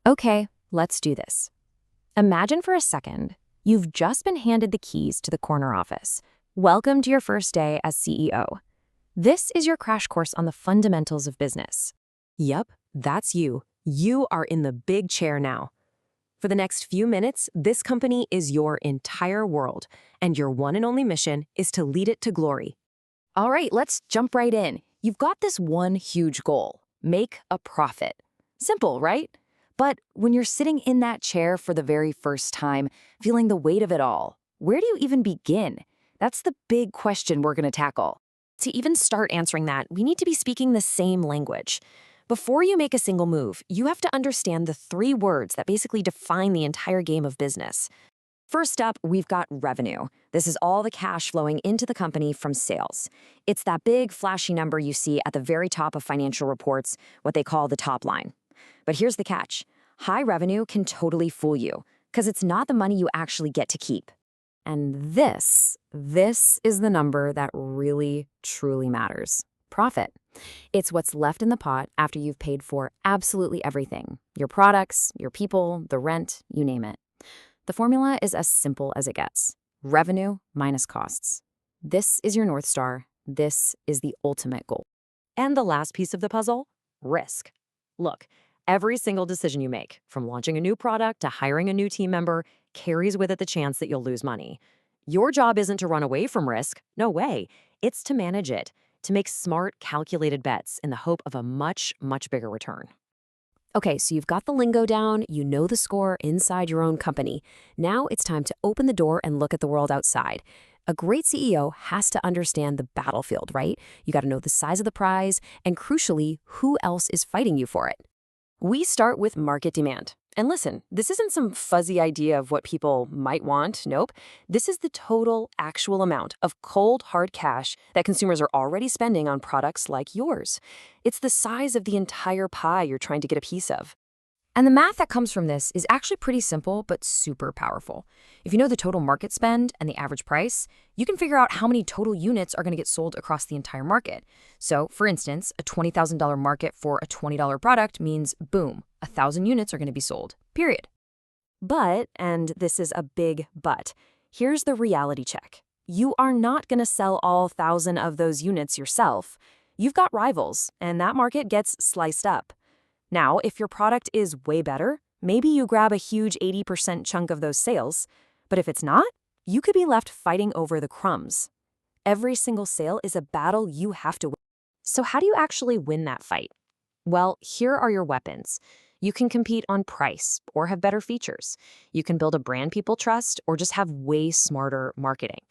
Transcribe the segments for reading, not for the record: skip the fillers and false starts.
Okay, let's do this. Imagine for a second, you've just been handed the keys to the corner office. Welcome to your first day as CEO. This is your crash course on the fundamentals of business. Yep, that's you. You are in the big chair now. For the next few minutes, this company is your entire world, and your one and only mission is to lead it to glory. All right, let's jump right in. You've got this one huge goal: make a profit. Simple, right? But when you're sitting in that chair for the very first time, feeling the weight of it all, where do you even begin? That's the big question we're going to tackle. To even start answering that, we need to be speaking the same language. Before you make a single move, you have to understand the three words that basically define the entire game of business. First up, we've got revenue. This is all the cash flowing into the company from sales. It's that big, flashy number you see at the very top of financial reports, what they call the top line. But here's the catch. High revenue can totally fool you, because it's not the money you actually get to keep. And this is the number that really, truly matters. Profit. It's what's left in the pot after you've paid for absolutely everything. Your products, your people, the rent, you name it. The formula is as simple as it gets. Revenue minus costs. This is your North Star. This is the ultimate goal. And the last piece of the puzzle? Risk. Look, every single decision you make, from launching a new product to hiring a new team member, carries with it the chance that you'll lose money. Your job isn't to run away from risk. No way. It's to manage it, to make smart, calculated bets in the hope of a much, much bigger return. Okay, so you've got the lingo down, you know the score inside your own company. Now it's time to open the door and look at the world outside. A great CEO has to understand the battlefield, right? You got to know the size of the prize, and crucially, who else is fighting you for it. We start with market demand. And listen, this isn't some fuzzy idea of what people might want. Nope. This is the total actual amount of cold, hard cash that consumers are already spending on products like yours. It's the size of the entire pie you're trying to get a piece of. And the math that comes from this is actually pretty simple, but super powerful. If you know the total market spend and the average price, you can figure out how many total units are going to get sold across the entire market. So, for instance, a $20,000 market for a $20 product means, boom, 1,000 units are going to be sold, period. But, and this is a big but, here's the reality check. You are not going to sell all 1,000 of those units yourself. You've got rivals, and that market gets sliced up. Now, if your product is way better, maybe you grab a huge 80% chunk of those sales. But if it's not, you could be left fighting over the crumbs. Every single sale is a battle you have to win. So how do you actually win that fight? Well, here are your weapons. You can compete on price or have better features. You can build a brand people trust or just have way smarter marketing.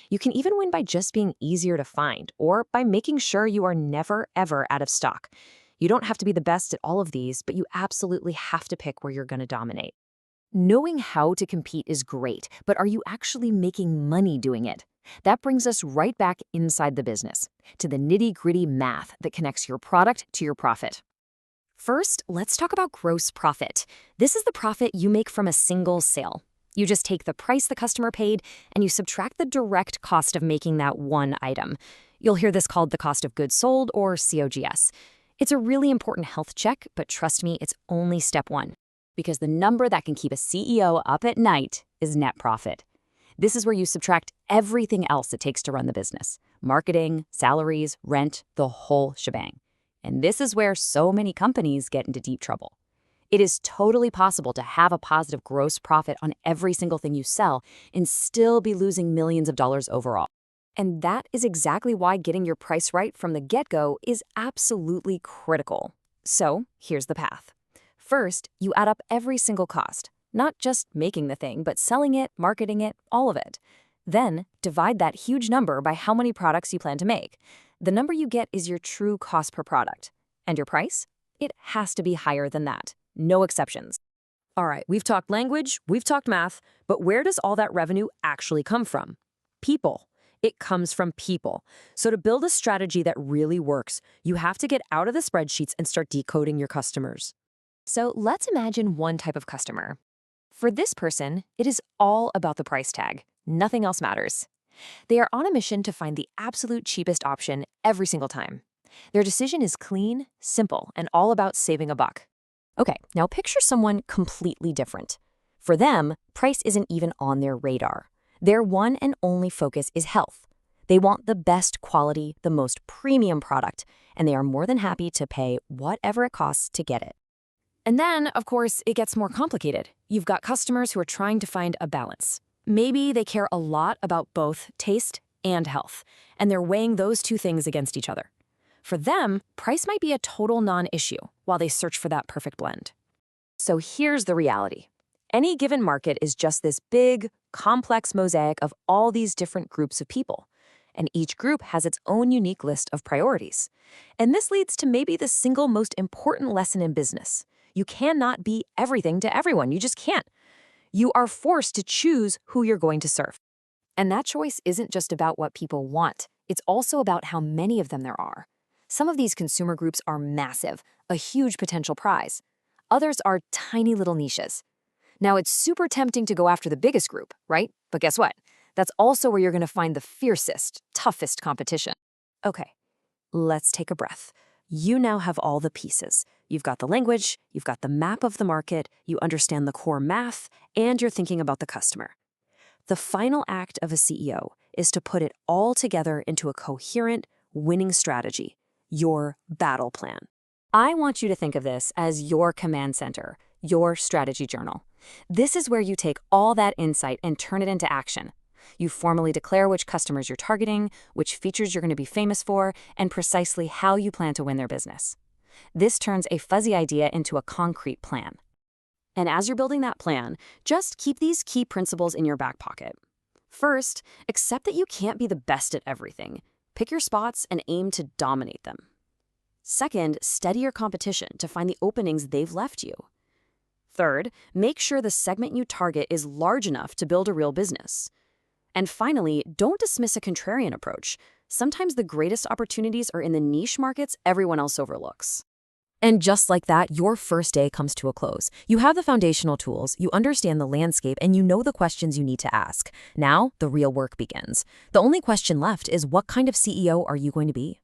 You can even win by just being easier to find or by making sure you are never, ever out of stock. You don't have to be the best at all of these, but you absolutely have to pick where you're going to dominate. Knowing how to compete is great, but are you actually making money doing it? That brings us right back inside the business, to the nitty-gritty math that connects your product to your profit. First, let's talk about gross profit. This is the profit you make from a single sale. You just take the price the customer paid and you subtract the direct cost of making that one item. You'll hear this called the cost of goods sold, or COGS. It's a really important health check, but trust me, it's only step one. Because the number that can keep a CEO up at night is net profit. This is where you subtract everything else it takes to run the business: marketing, salaries, rent, the whole shebang. And this is where so many companies get into deep trouble. It is totally possible to have a positive gross profit on every single thing you sell and still be losing millions of dollars overall. And that is exactly why getting your price right from the get-go is absolutely critical. So here's the path. First, you add up every single cost, not just making the thing, but selling it, marketing it, all of it. Then divide that huge number by how many products you plan to make. The number you get is your true cost per product. And your price? It has to be higher than that. No exceptions. All right, we've talked language, we've talked math, but where does all that revenue actually come from? People. It comes from people. So to build a strategy that really works, you have to get out of the spreadsheets and start decoding your customers. So let's imagine one type of customer. For this person, it is all about the price tag. Nothing else matters. They are on a mission to find the absolute cheapest option every single time. Their decision is clean, simple, and all about saving a buck. Okay, now picture someone completely different. For them, price isn't even on their radar. Their one and only focus is health. They want the best quality, the most premium product, and they are more than happy to pay whatever it costs to get it. And then, of course, it gets more complicated. You've got customers who are trying to find a balance. Maybe they care a lot about both taste and health, and they're weighing those two things against each other. For them, price might be a total non-issue while they search for that perfect blend. So here's the reality. Any given market is just this big, complex mosaic of all these different groups of people, and each group has its own unique list of priorities. And this leads to maybe the single most important lesson in business. You cannot be everything to everyone. You just can't. You are forced to choose who you're going to serve. And that choice isn't just about what people want. It's also about how many of them there are. Some of these consumer groups are massive, a huge potential prize. Others are tiny little niches. Now, it's super tempting to go after the biggest group, right? But guess what? That's also where you're going to find the fiercest, toughest competition. Okay, let's take a breath. You now have all the pieces. You've got the language, you've got the map of the market, you understand the core math, and you're thinking about the customer. The final act of a CEO is to put it all together into a coherent, winning strategy, your battle plan. I want you to think of this as your command center, your strategy journal. This is where you take all that insight and turn it into action. You formally declare which customers you're targeting, which features you're going to be famous for, and precisely how you plan to win their business. This turns a fuzzy idea into a concrete plan. And as you're building that plan, just keep these key principles in your back pocket. First, accept that you can't be the best at everything. Pick your spots and aim to dominate them. Second, study your competition to find the openings they've left you. Third, make sure the segment you target is large enough to build a real business. And finally, don't dismiss a contrarian approach. Sometimes the greatest opportunities are in the niche markets everyone else overlooks. And just like that, your first day comes to a close. You have the foundational tools, you understand the landscape, and you know the questions you need to ask. Now, the real work begins. The only question left is, what kind of CEO are you going to be?